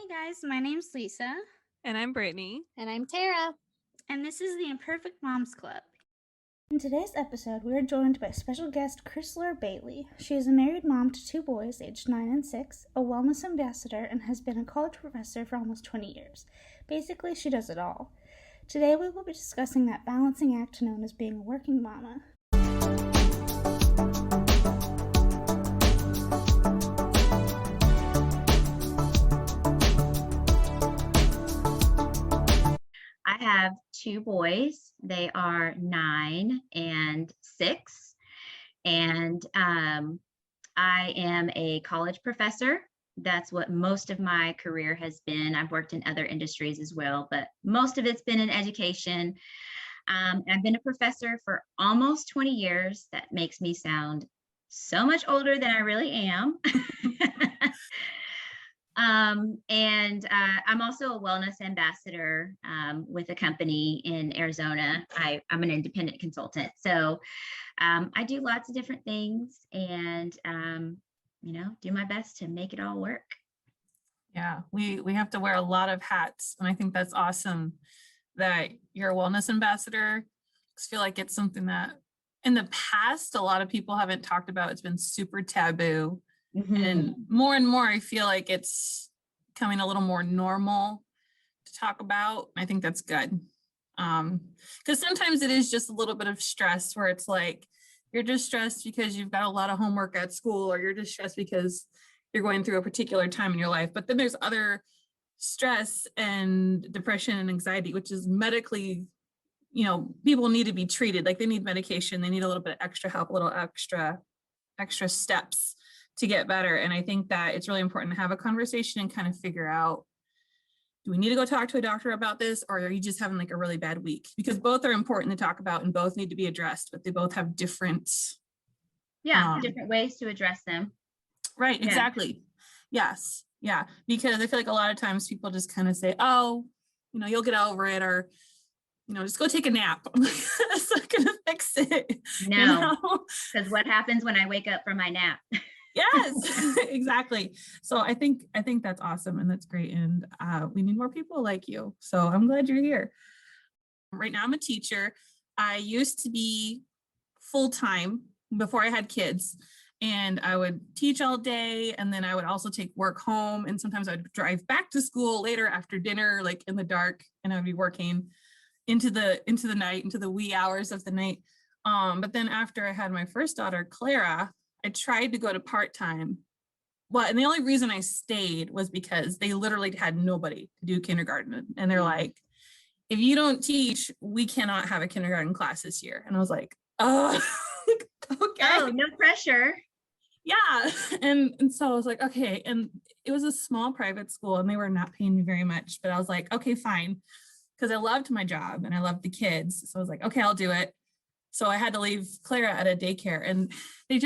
guys, my name's Lisa. And I'm Brittany. And I'm Tara. And this is the Imperfect Moms Club. In today's episode, we are joined by special guest Krisler Bailey. She is a married mom to 2 boys aged 9 and 6, a wellness ambassador, and has been a college professor for almost 20 years. Basically, she does it all. Today, we will be discussing that balancing act known as being a working mama. I have 2 boys. They are 9 and 6. And I am a college professor. That's what most of my career has been. I've worked in other industries as well, but most of it's been in education. I've been a professor for almost 20 years. That makes me sound so much older than I really am. I'm also a wellness ambassador with a company in Arizona. I'm an independent consultant. So I do lots of different things and, do my best to make it all work. Yeah, we have to wear a lot of hats. And I think that's awesome that you're a wellness ambassador. I feel like it's something that in the past, a lot of people haven't talked about. It's been super taboo. Mm-hmm. And more, I feel like it's becoming a little more normal to talk about. I think that's good. Because sometimes it is just a little bit of stress where it's like, you're just stressed because you've got a lot of homework at school, or you're just stressed because you're going through a particular time in your life. But then there's other stress and depression and anxiety, which is medically, people need to be treated. Like they need medication, they need a little bit of extra help, a little extra steps to get better. And I think that it's really important to have a conversation and kind of figure out, do we need to go talk to a doctor about this, or are you just having like a really bad week? Because both are important to talk about and both need to be addressed, but they both have different different ways to address them. Right. Yeah. Exactly. Yes. Yeah. Because I feel like a lot of times people just kind of say, oh, you'll get over it, or just go take a nap. That's not gonna fix it. No, because what happens when I wake up from my nap? Yes, exactly. So I think that's awesome and that's great. And we need more people like you. So I'm glad you're here. Right now I'm a teacher. I used to be full-time before I had kids, and I would teach all day, and then I would also take work home, and sometimes I'd drive back to school later after dinner, like in the dark, and I'd be working into the night, into the wee hours of the night. But then after I had my first daughter, Clara, I tried to go to part-time. Well, and the only reason I stayed was because they literally had nobody to do kindergarten. And they're like, if you don't teach, we cannot have a kindergarten class this year. And I was like, oh, okay. Oh, no pressure. Yeah. And so I was like, okay. And it was a small private school and they were not paying me very much, but I was like, okay, fine. Because I loved my job and I loved the kids. So I was like, okay, I'll do it. So I had to leave Clara at a daycare, and they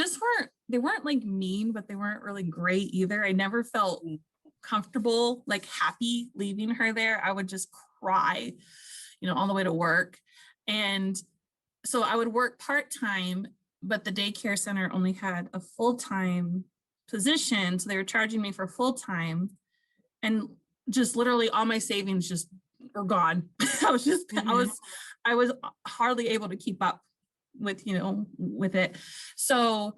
weren't like mean, but they weren't really great either. I never felt comfortable, like happy leaving her there. I would just cry, on the way to work. And so I would work part-time, but the daycare center only had a full-time position. So they were charging me for full-time, and just literally all my savings just were gone. I was hardly able to keep up with it. So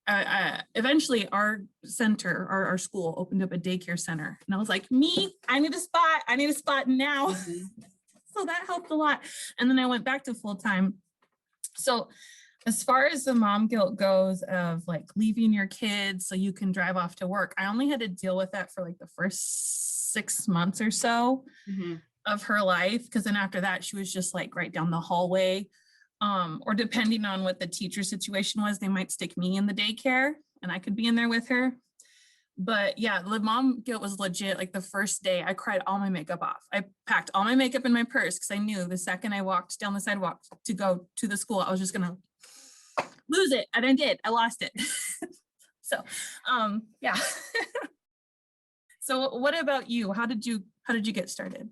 eventually our center, our school opened up a daycare center, and I was like, I need a spot now. Mm-hmm. So that helped a lot. And then I went back to full-time. So as far as the mom guilt goes of like leaving your kids so you can drive off to work, I only had to deal with that for like the first 6 months or so of her life. Because then after that, she was just like right down the hallway. Or depending on what the teacher situation was, they might stick me in the daycare and I could be in there with her. But yeah, the mom guilt was legit. Like the first day I cried all my makeup off. I packed all my makeup in my purse because I knew the second I walked down the sidewalk to go to the school, I was just going to lose it. And I did. I lost it. So, yeah. So what about you? How did you get started?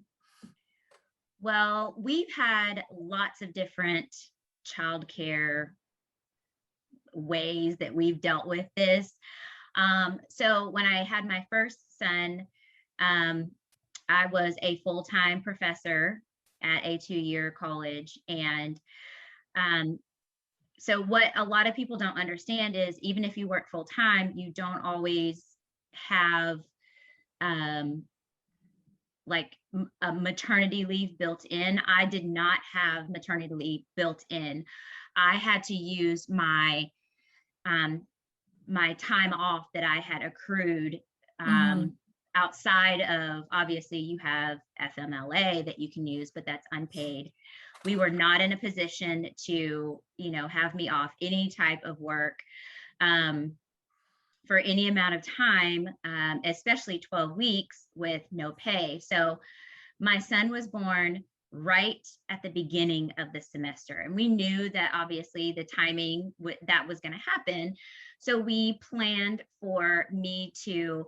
Well, we've had lots of different childcare ways that we've dealt with this. So when I had my first son, I was a full-time professor at a 2-year college. And so what a lot of people don't understand is even if you work full-time, you don't always have like a maternity leave built in. I did not have maternity leave built in. I had to use my my time off that I had accrued outside of, obviously you have FMLA that you can use, but that's unpaid. We were not in a position to, have me off any type of work for any amount of time, especially 12 weeks with no pay. So my son was born right at the beginning of the semester. And we knew that obviously the timing that was going to happen. So we planned for me to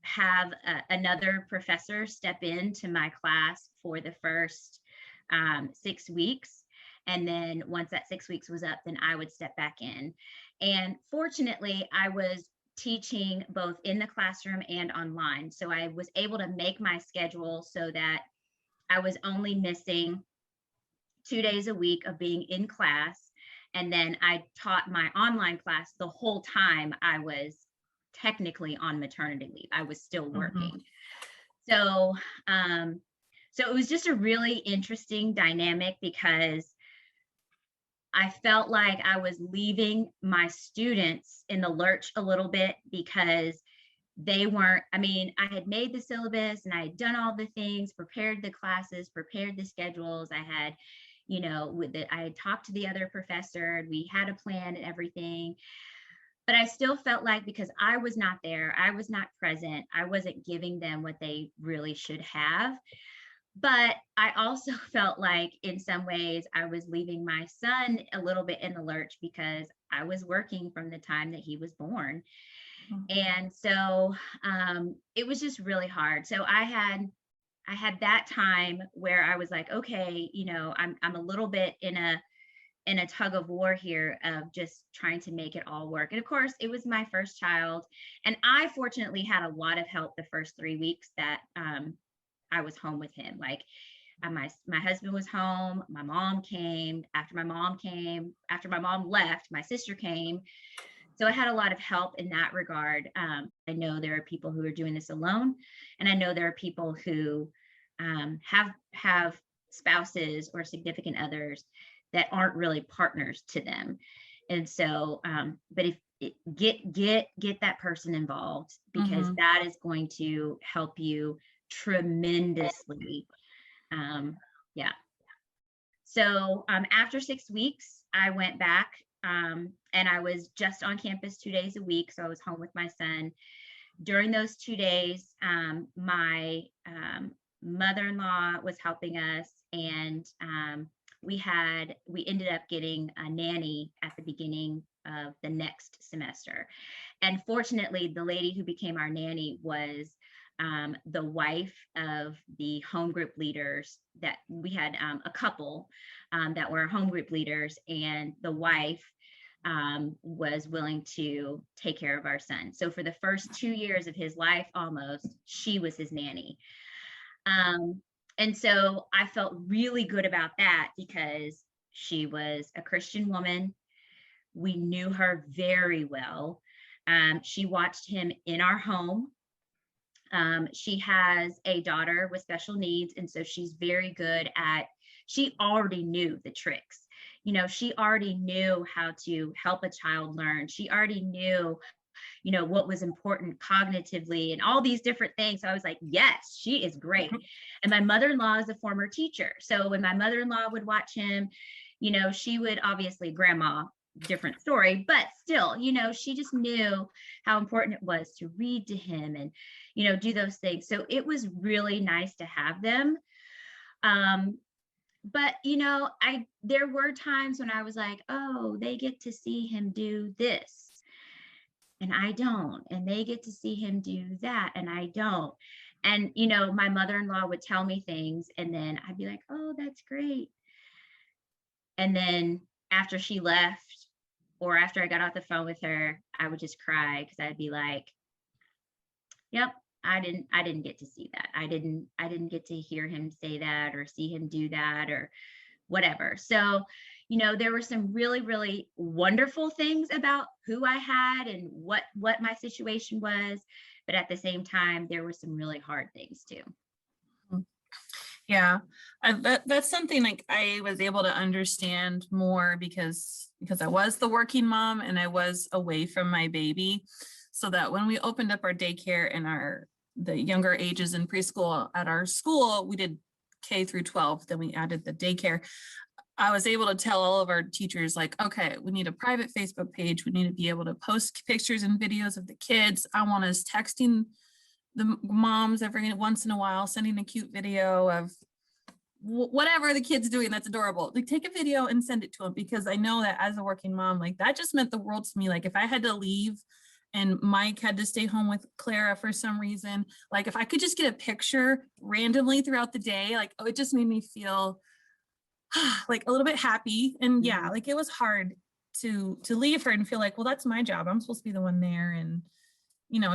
have another professor step into my class for the first 6 weeks. And then once that 6 weeks was up, then I would step back in. And fortunately, I was teaching both in the classroom and online. So I was able to make my schedule so that I was only missing 2 days a week of being in class. And then I taught my online class the whole time I was technically on maternity leave. I was still working. So, so it was just a really interesting dynamic because I felt like I was leaving my students in the lurch a little bit because they weren't, I had made the syllabus and I had done all the things, prepared the classes, prepared the schedules. I had, I had talked to the other professor and we had a plan and everything. But I still felt like because I was not there, I was not present, I wasn't giving them what they really should have. But I also felt like in some ways I was leaving my son a little bit in the lurch because I was working from the time that he was born. And so it was just really hard. So I had that time where I was like, okay, I'm a little bit in a tug of war here of just trying to make it all work. And of course, it was my first child. And I fortunately had a lot of help the first 3 weeks that I was home with him. Like my husband was home, my mom came, after my mom left, my sister came. So I had a lot of help in that regard. I know there are people who are doing this alone, and I know there are people who have spouses or significant others that aren't really partners to them. And so, but if get that person involved, because that is going to help you tremendously. Yeah. So after 6 weeks, I went back and I was just on campus 2 days a week. So I was home with my son. During those 2 days, my mother-in-law was helping us, and we ended up getting a nanny at the beginning of the next semester. And fortunately, the lady who became our nanny was the wife of the home group leaders that we had, a couple that were home group leaders, and the wife was willing to take care of our son. So for the first 2 years of his life, almost, she was his nanny. And so I felt really good about that because she was a Christian woman. We knew her very well. She watched him in our home. She has a daughter with special needs. And so she's very good she already knew the tricks. She already knew how to help a child learn. She already knew, what was important cognitively and all these different things. So I was like, yes, she is great. And my mother-in-law is a former teacher. So when my mother-in-law would watch him, she would, obviously grandma, different story, but still, she just knew how important it was to read to him and, do those things. So it was really nice to have them. But, there were times when I was like, oh, they get to see him do this and I don't, and they get to see him do that and I don't. And, my mother-in-law would tell me things and then I'd be like, oh, that's great. And then after she left, or after I got off the phone with her, I would just cry because I'd be like, yep, I didn't get to see that. I didn't get to hear him say that or see him do that or whatever. So, there were some really, really wonderful things about who I had and what my situation was. But at the same time, there were some really hard things too. Yeah, that's something like I was able to understand more because I was the working mom and I was away from my baby. So that when we opened up our daycare and the younger ages in preschool at our school, we did K through 12, then we added the daycare. I was able to tell all of our teachers, like, okay, we need a private Facebook page. We need to be able to post pictures and videos of the kids. I want us texting the moms every once in a while, sending a cute video of whatever the kid's doing that's adorable. Like, take a video and send it to them, because I know that as a working mom, like that just meant the world to me. Like if I had to leave and Mike had to stay home with Clara for some reason, like if I could just get a picture randomly throughout the day, like, oh, it just made me feel like a little bit happy. And yeah, like it was hard to leave her and feel like, well, that's my job. I'm supposed to be the one there. And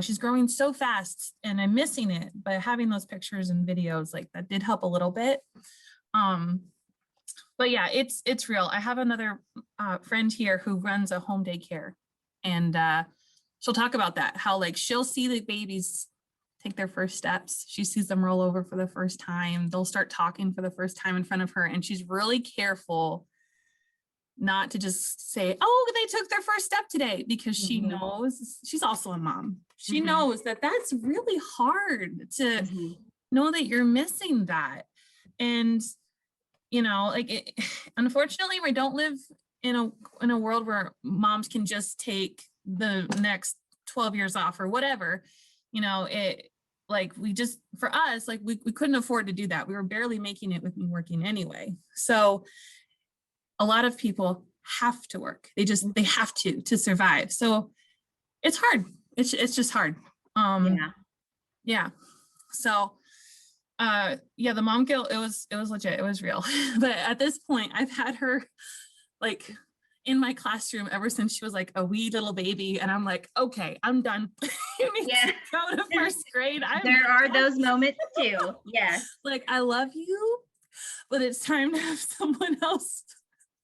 she's growing so fast and I'm missing it. But having those pictures and videos, like that did help a little bit. But yeah, it's real. I have another friend here who runs a home daycare, and she'll talk about that, how like she'll see the babies take their first steps. She sees them roll over for the first time. They'll start talking for the first time in front of her. And she's really careful not to just say, oh, they took their first step today, because she knows, she's also a mom. She knows that that's really hard to know that you're missing that. And, like unfortunately, we don't live in a world where moms can just take the next 12 years off or whatever. Like for us, like we couldn't afford to do that. We were barely making it with me working anyway. So a lot of people have to work. They have to survive. So it's hard. It's just hard. Yeah. So yeah, the mom guilt, it was legit. It was real. But at this point, I've had her like in my classroom ever since she was like a wee little baby. And I'm like, okay, I'm done. You need to go to first grade. There are those moments too. Yes. Like, I love you, but it's time to have someone else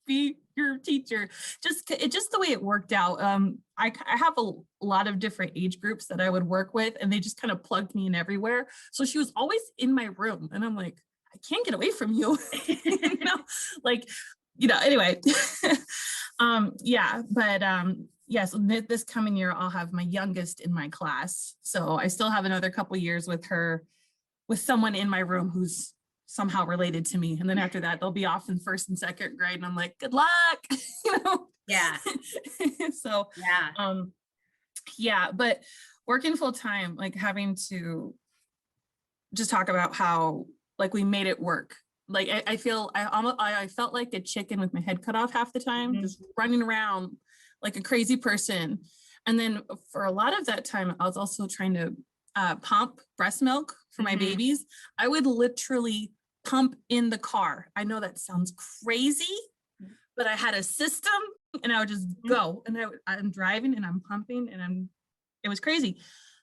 be your teacher. Just the way it worked out. I have a lot of different age groups that I would work with, and they just kind of plugged me in everywhere. So she was always in my room, and I'm like, I can't get away from you. Anyway. Yeah, but yes, this coming year I'll have my youngest in my class. So I still have another couple years with her, with someone in my room who's somehow related to me. And then after that, they'll be off in first and second grade. And I'm like, good luck. Yeah. So, yeah, but working full time, like having to just talk about how like we made it work. Like I felt like a chicken with my head cut off half the time, just running around like a crazy person. And then for a lot of that time, I was also trying to pump breast milk for my babies. I would literally pump in the car. I know that sounds crazy, but I had a system, and I would just go, and I'm driving and I'm pumping, and it was crazy.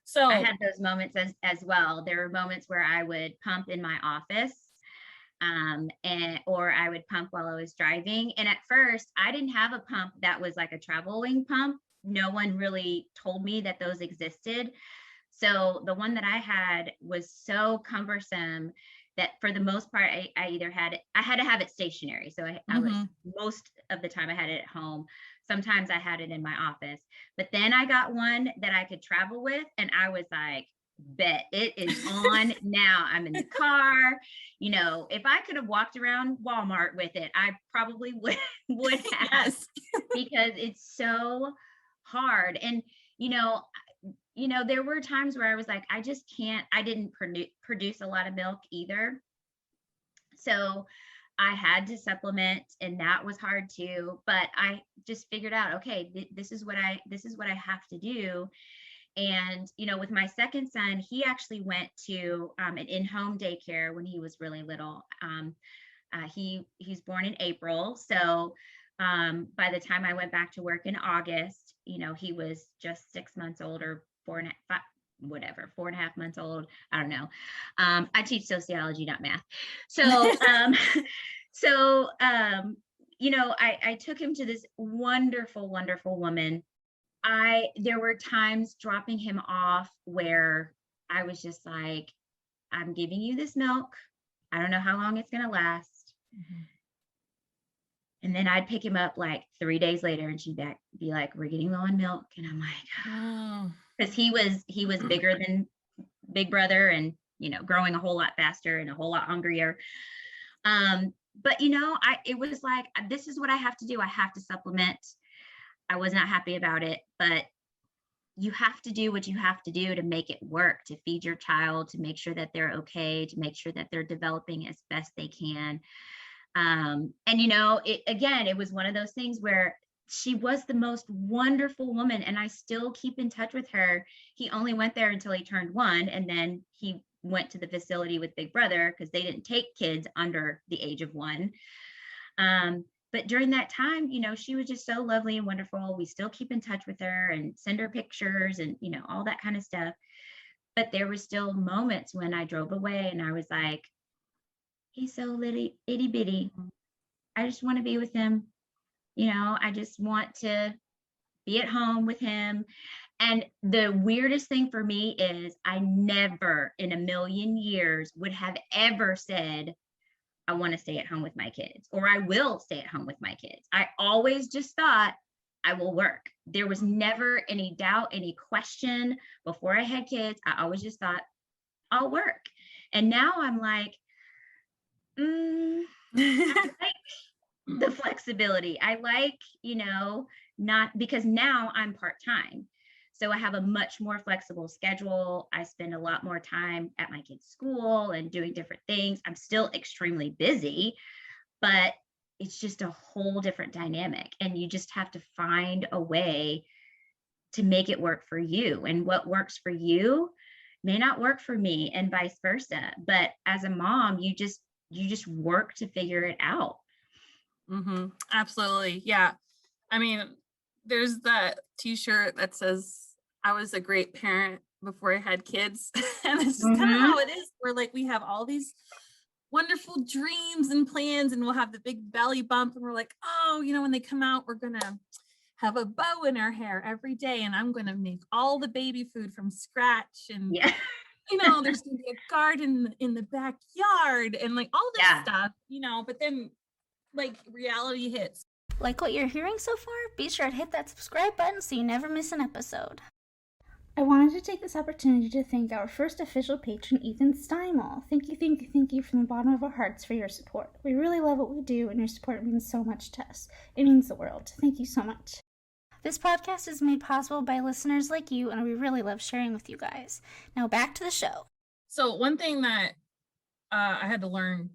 So I had those moments as well. There were moments where I would pump in my office, or I would pump while I was driving. And at first I didn't have a pump that was like a traveling pump. No one really told me that those existed. So the one that I had was so cumbersome that for the most part, I had to have it stationary. So I was, most of the time I had it at home. Sometimes I had it in my office, but then I got one that I could travel with, and I was like, bet it is on now. I'm in the car. If I could have walked around Walmart with it, I probably would have, because it's so hard. And, there were times where I was like, I just can't, I didn't produce a lot of milk either. So I had to supplement, and that was hard too. But I just figured out, okay, this is what I have to do. And, with my second son, he actually went to an in-home daycare when he was really little. He's born in April. So by the time I went back to work in August, he was just 6 months old, or whatever, 4.5 months old. I don't know. I teach sociology, not math. So, I took him to this wonderful, wonderful woman. There were times dropping him off where I was just like, I'm giving you this milk. I don't know how long it's going to last. Mhm. And then I'd pick him up like 3 days later and she'd be like, we're getting low on milk. And I'm like, Oh. because he was bigger than Big Brother and, growing a whole lot faster and a whole lot hungrier. But it was like, this is what I have to do. I have to supplement. I was not happy about it, but you have to do what you have to do to make it work, to feed your child, to make sure that they're okay, to make sure that they're developing as best they can. It was one of those things where she was the most wonderful woman, and I still keep in touch with her. He only went there until he turned 1, and then he went to the facility with Big Brother because they didn't take kids under the age of 1. But during that time, she was just so lovely and wonderful. We still keep in touch with her and send her pictures and, all that kind of stuff. But there were still moments when I drove away and I was like, he's so itty bitty. I just want to be with him. I just want to be at home with him. And the weirdest thing for me is I never in a million years would have ever said, I want to stay at home with my kids, or I will stay at home with my kids. I always just thought I will work. There was never any doubt, any question before I had kids. I always just thought I'll work. And now I'm like, I like the flexibility. I like, not because now I'm part-time. So I have a much more flexible schedule. I spend a lot more time at my kids' school and doing different things. I'm still extremely busy, but it's just a whole different dynamic. And you just have to find a way to make it work for you. And what works for you may not work for me, and vice versa. But as a mom, you just work to figure it out. Mm-hmm. Absolutely. Yeah. I mean, there's that t-shirt that says, I was a great parent before I had kids. And this is kind of how it is. We're like, we have all these wonderful dreams and plans, and we'll have the big belly bump. And we're like, oh, when they come out, we're going to have a bow in our hair every day. And I'm going to make all the baby food from scratch. And, there's going to be a garden in the backyard and like all this stuff, but then like reality hits. Like what you're hearing so far? Be sure to hit that subscribe button so you never miss an episode. I wanted to take this opportunity to thank our first official patron, Ethan Steinmall. Thank you from the bottom of our hearts for your support. We really love what we do, and your support means so much to us. It means the world. Thank you so much. This podcast is made possible by listeners like you, and we really love sharing with you guys. Now back to the show. So one thing that I had to learn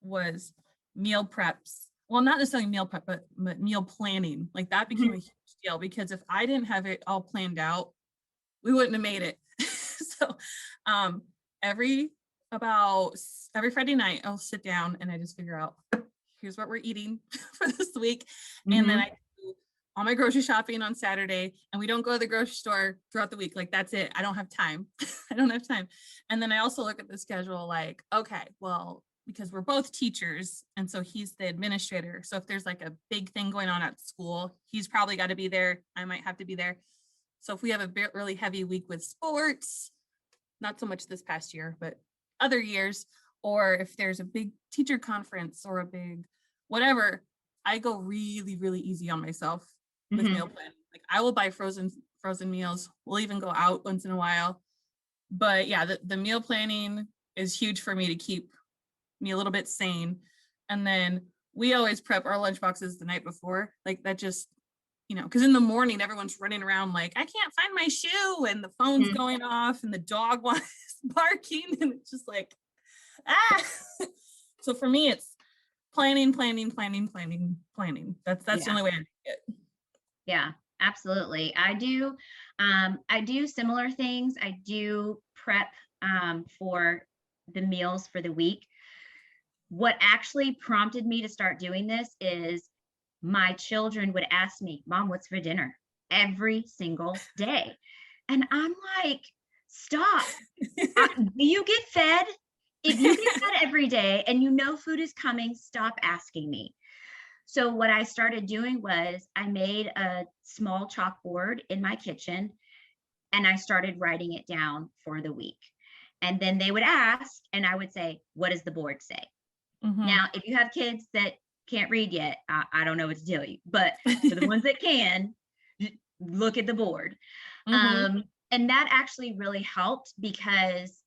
was meal preps. Well, not necessarily meal prep, but meal planning. Like that became a huge deal, because if I didn't have it all planned out, we wouldn't have made it. So every Friday night, I'll sit down and I just figure out, here's what we're eating for this week. And then I do all my grocery shopping on Saturday, and we don't go to the grocery store throughout the week. Like that's it. I don't have time. And then I also look at the schedule like, okay, well, because we're both teachers, and so he's the administrator. So if there's like a big thing going on at school, he's probably got to be there. I might have to be there. So if we have a really heavy week with sports, not so much this past year, but other years, or if there's a big teacher conference or a big whatever, I go really, really easy on myself with meal planning. Like I will buy frozen meals. We'll even go out once in a while. But yeah, the meal planning is huge for me to keep me a little bit sane. And then we always prep our lunch boxes the night before. Like that just, because in the morning everyone's running around like, I can't find my shoe, and the phone's going off and the dog is barking, and it's just like, So for me, it's planning. That's the only way I do it. Yeah, absolutely. I do similar things. I do prep for the meals for the week. What actually prompted me to start doing this is my children would ask me, Mom, what's for dinner? Every single day. And I'm like, stop. Do you get fed? If you get fed every day and you know food is coming, stop asking me. So what I started doing was I made a small chalkboard in my kitchen and I started writing it down for the week. And then they would ask and I would say, what does the board say? Mhm. Now, if you have kids that can't read yet, I don't know what to tell you, but for the ones that can, look at the board. Mhm. And that actually really helped because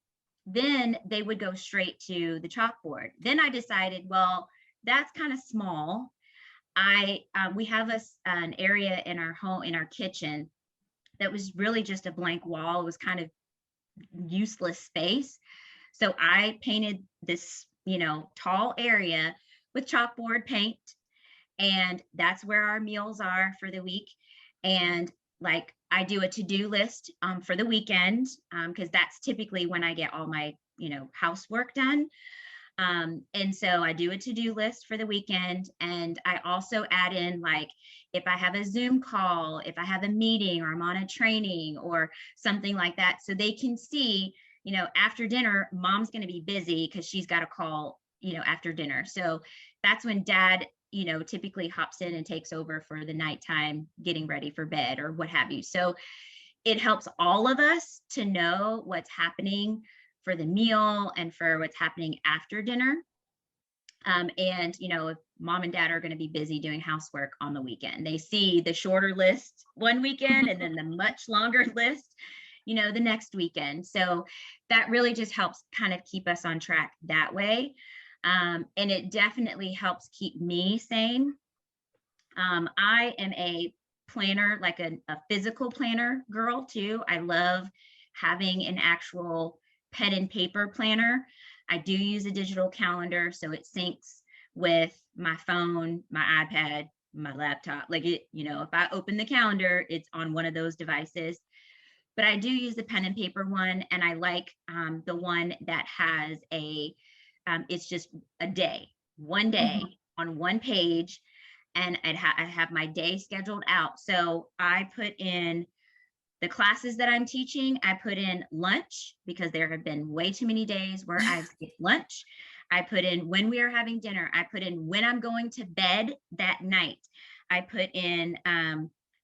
then they would go straight to the chalkboard. Then I decided, well, that's kind of small. We have an area in our home, in our kitchen, that was really just a blank wall. It was kind of useless space. So I painted this, tall area with chalkboard paint, and that's where our meals are for the week. And like I do a to-do list for the weekend because that's typically when I get all my, housework done. And so I do a to-do list for the weekend. And I also add in, like, if I have a Zoom call, if I have a meeting or I'm on a training or something like that, so they can see, after dinner, mom's going to be busy because she's got a call, after dinner. So that's when dad, typically hops in and takes over for the nighttime, getting ready for bed or what have you. So it helps all of us to know what's happening for the meal and for what's happening after dinner. And, if mom and dad are going to be busy doing housework on the weekend, they see the shorter list one weekend and then the much longer list, the next weekend. So that really just helps kind of keep us on track that way. And it definitely helps keep me sane. I am a planner, like a physical planner girl too. I love having an actual pen and paper planner. I do use a digital calendar, so it syncs with my phone, my iPad, my laptop. Like if I open the calendar, it's on one of those devices. But I do use the pen and paper one, and I like the one that has it's just a day, one day on one page, and I have my day scheduled out. So I put in the classes that I'm teaching. I put in lunch because there have been way too many days where I've skipped lunch. I put in when we are having dinner. I put in when I'm going to bed that night. I put in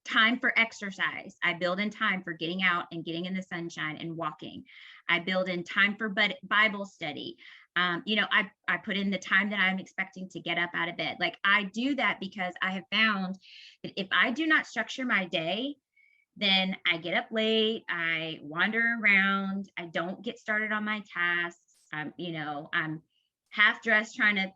time for exercise. I build in time for getting out and getting in the sunshine and walking. I build in time for Bible study. I put in the time that I'm expecting to get up out of bed. Like I do that because I have found that if I do not structure my day, then I get up late, I wander around, I don't get started on my tasks. I'm half dressed trying to,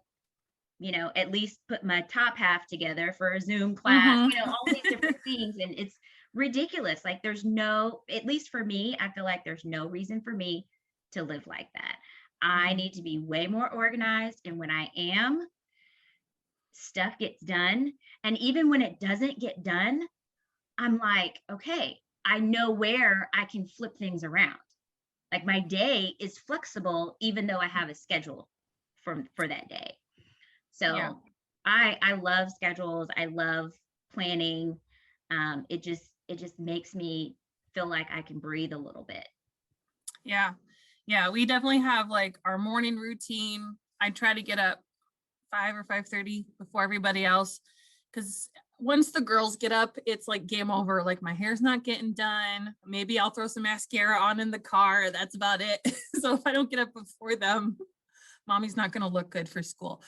at least put my top half together for a Zoom class, all these different things. And it's ridiculous. Like at least for me, I feel like there's no reason for me to live like that. I need to be way more organized. And when I am, stuff gets done. And even when it doesn't get done, I'm like, okay, I know where I can flip things around. Like my day is flexible, even though I have a schedule for that day. So yeah. I love schedules. I love planning. It just makes me feel like I can breathe a little bit. Yeah. We definitely have like our morning routine. I try to get up 5 or 5:30 before everybody else, because once the girls get up, it's like game over. Like my hair's not getting done. Maybe I'll throw some mascara on in the car. That's about it. So if I don't get up before them, mommy's not going to look good for school.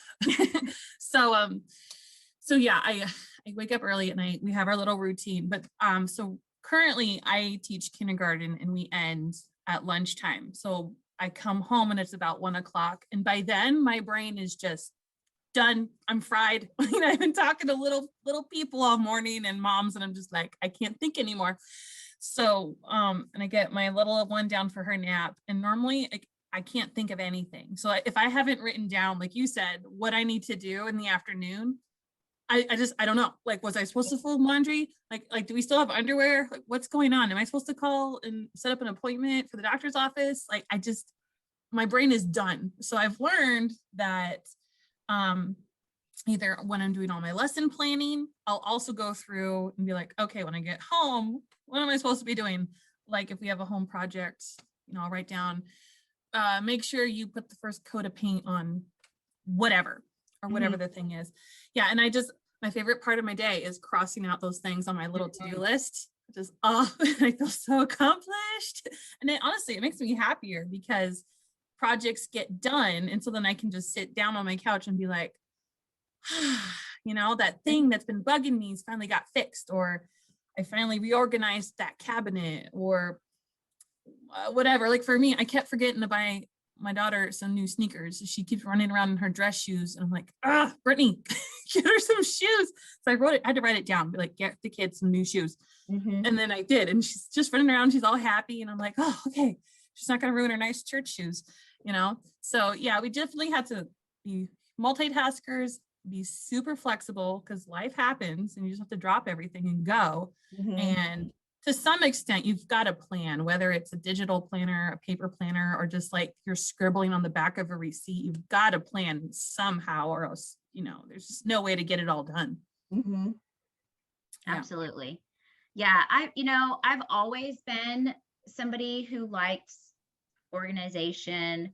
So yeah, I wake up early at night. We have our little routine, but so currently I teach kindergarten and we end at lunchtime. So I come home and it's about 1:00, and by then my brain is just done. I'm fried. I've been talking to little people all morning and moms, and I'm just like, I can't think anymore. So and I get my little one down for her nap, and normally I can't think of anything. So if I haven't written down, like you said, what I need to do in the afternoon, I don't know. Like, was I supposed to fold laundry? Like, do we still have underwear? Like, what's going on? Am I supposed to call and set up an appointment for the doctor's office? Like, my brain is done. So I've learned that either when I'm doing all my lesson planning, I'll also go through and be like, okay, when I get home, what am I supposed to be doing? like if we have a home project, I'll write down, make sure you put the first coat of paint on whatever the thing is. Yeah. And my favorite part of my day is crossing out those things on my little to-do list. Just, I feel so accomplished. And honestly, it makes me happier because projects get done. And so then I can just sit down on my couch and be like, that thing that's been bugging me finally got fixed, or I finally reorganized that cabinet, or whatever. Like for me, I kept forgetting to buy my daughter some new sneakers. She keeps running around in her dress shoes. And I'm like, Brittany, get her some shoes. So I had to write it down, be like, get the kids some new shoes. And then I did. And she's just running around. She's all happy. And I'm like, oh, okay. She's not going to ruin her nice church shoes, So yeah, we definitely had to be multitaskers, be super flexible because life happens and you just have to drop everything and go. And to some extent, you've got a plan, whether it's a digital planner, a paper planner, or just like you're scribbling on the back of a receipt. You've got a plan somehow, or else, there's just no way to get it all done. Absolutely. Yeah. I've always been somebody who likes organization,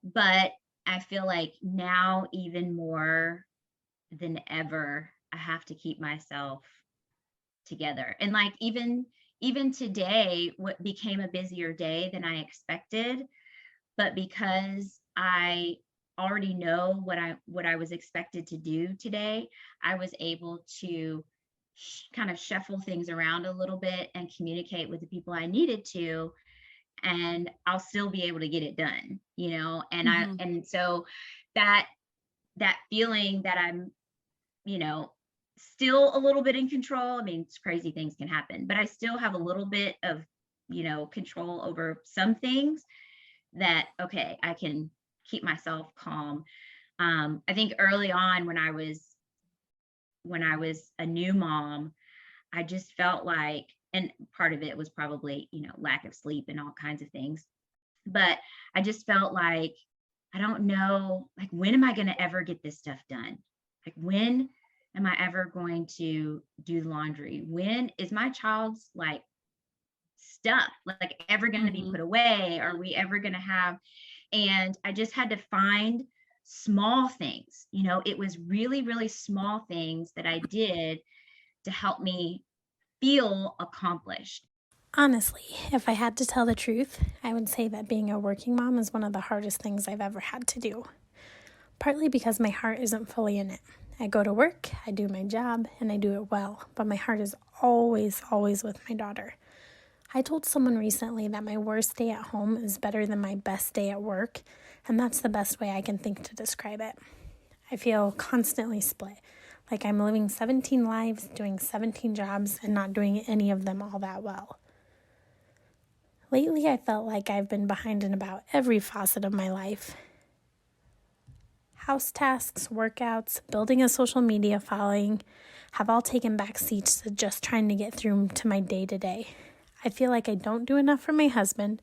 but I feel like now even more than ever, I have to keep myself together. And like even today, what became a busier day than I expected, but because I already know what I was expected to do today, I was able to kind of shuffle things around a little bit and communicate with the people I needed to, and I'll still be able to get it done, and and so that feeling that I'm, still a little bit in control. I mean, it's crazy things can happen, but I still have a little bit of, control over some things that, okay, I can keep myself calm. I think early on when I was a new mom, I just felt like, and part of it was probably, lack of sleep and all kinds of things, but I just felt like, I don't know, like, when am I going to ever get this stuff done? Like, when am I ever going to do laundry? When is my child's like stuff like ever going to be put away? Are we ever going to have? And I just had to find small things, it was really, really small things that I did to help me feel accomplished. Honestly, if I had to tell the truth, I would say that being a working mom is one of the hardest things I've ever had to do. Partly because my heart isn't fully in it. I go to work, I do my job, and I do it well, but my heart is always, always with my daughter. I told someone recently that my worst day at home is better than my best day at work, and that's the best way I can think to describe it. I feel constantly split, like I'm living 17 lives, doing 17 jobs, and not doing any of them all that well. Lately, I felt like I've been behind in about every facet of my life. House tasks, workouts, building a social media following have all taken back seats to just trying to get through to my day-to-day. I feel like I don't do enough for my husband.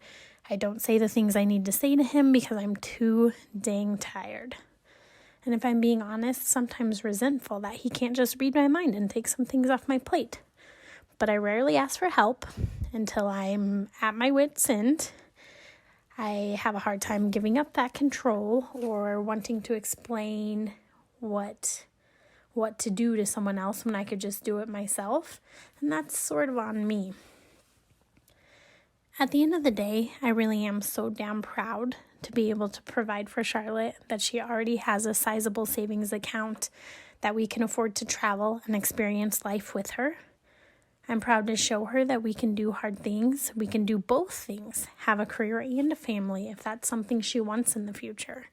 I don't say the things I need to say to him because I'm too dang tired. And if I'm being honest, sometimes resentful that he can't just read my mind and take some things off my plate. But I rarely ask for help until I'm at my wit's end. I have a hard time giving up that control or wanting to explain what to do to someone else when I could just do it myself. And that's sort of on me. At the end of the day, I really am so damn proud to be able to provide for Charlotte that she already has a sizable savings account that we can afford to travel and experience life with her. I'm proud to show her that we can do hard things. We can do both things, have a career and a family if that's something she wants in the future.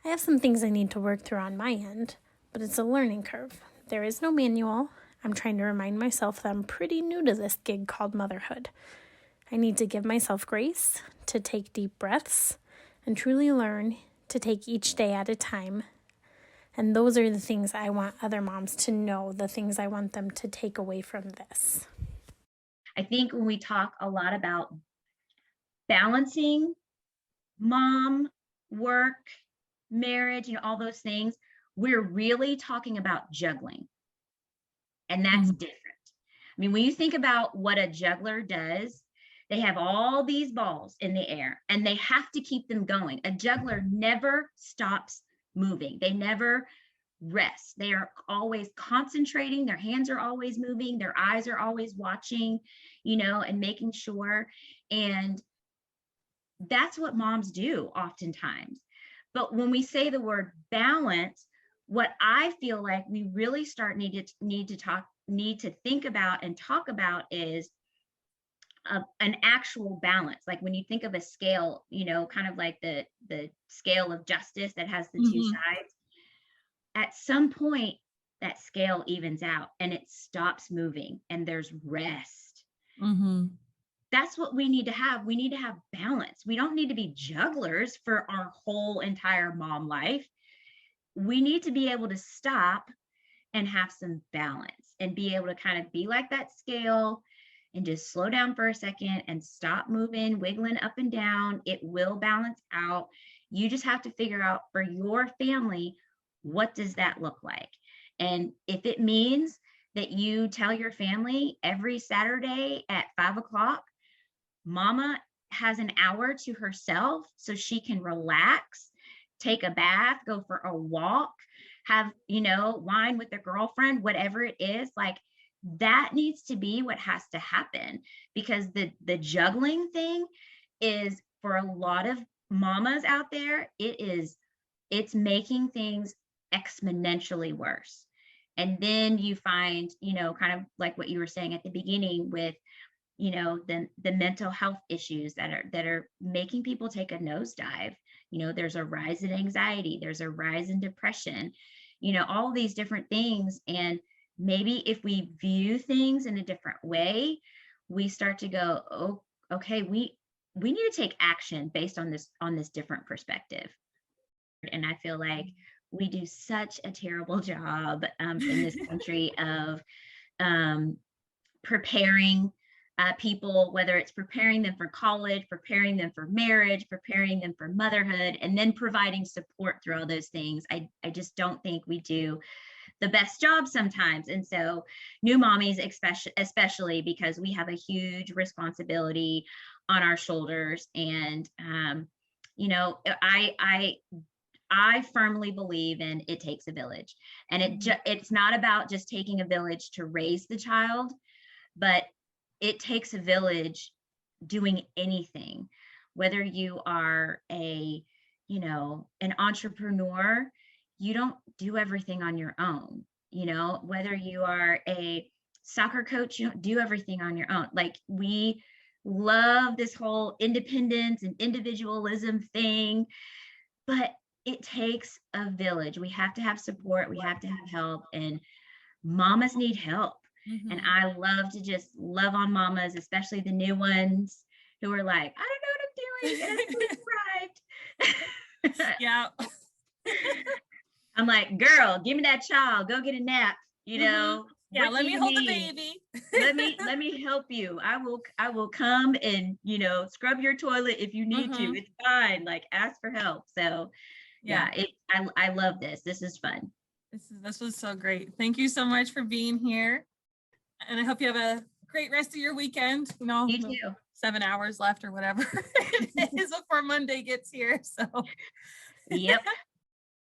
I have some things I need to work through on my end, but it's a learning curve. There is no manual. I'm trying to remind myself that I'm pretty new to this gig called motherhood. I need to give myself grace, to take deep breaths, and truly learn to take each day at a time. And those are the things I want other moms to know, the things I want them to take away from this. I think when we talk a lot about balancing mom, work, marriage, all those things, we're really talking about juggling. And that's different. I mean, when you think about what a juggler does, They have all these balls in the air and they have to keep them going. A juggler never stops moving. They never rest. They are always concentrating. Their hands are always moving. Their eyes are always watching, and making sure. And that's what moms do oftentimes. But when we say the word balance, what I feel like we really need to think about and talk about is an actual balance. Like when you think of a scale, kind of like the scale of justice that has the two sides. At some point, that scale evens out and it stops moving and there's rest. That's what we need to have. We need to have balance. We don't need to be jugglers for our whole entire mom life. We need to be able to stop and have some balance and be able to kind of be like that scale and just slow down for a second and stop moving, wiggling up and down. It will balance out. You just have to figure out for your family, what does that look like? And if it means that you tell your family every Saturday at 5:00, Mama has an hour to herself so she can relax, take a bath, go for a walk, have, wine with a girlfriend, whatever it is, like that needs to be what has to happen, because the juggling thing is, for a lot of mamas out there, it's making things exponentially worse. And then you find, kind of like what you were saying at the beginning with, the mental health issues that are making people take a nosedive. There's a rise in anxiety, there's a rise in depression, all these different things. And maybe if we view things in a different way, we start to go, oh, okay, we need to take action based on this different perspective. And I feel like we do such a terrible job in this country of preparing people, whether it's preparing them for college, preparing them for marriage, preparing them for motherhood, and then providing support through all those things. I just don't think we do the best job sometimes. And so new mommies, especially because we have a huge responsibility on our shoulders. And, I firmly believe in it takes a village, and it's not about just taking a village to raise the child, but it takes a village doing anything, whether you are an entrepreneur, you don't do everything on your own, whether you are a soccer coach, you don't do everything on your own. Like, we love this whole independence and individualism thing, but it takes a village. We have to have support. We have to have help, and mamas need help. And I love to just love on mamas, especially the new ones who are like, I don't know what I'm doing, and I Yeah. I'm like, girl, give me that child. Go get a nap. Yeah, let me hold the baby. let me help you. I will come and scrub your toilet if you need to. It's fine. Like, ask for help. So I love this. This is fun. This was so great. Thank you so much for being here. And I hope you have a great rest of your weekend. You too. 7 hours left or whatever it is before Monday gets here. So yep.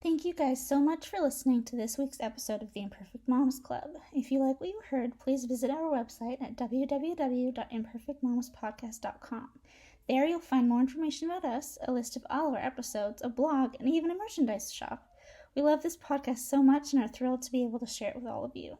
Thank you guys so much for listening to this week's episode of the Imperfect Moms Club. If you like what you heard, please visit our website at www.imperfectmomspodcast.com. There you'll find more information about us, a list of all our episodes, a blog, and even a merchandise shop. We love this podcast so much and are thrilled to be able to share it with all of you.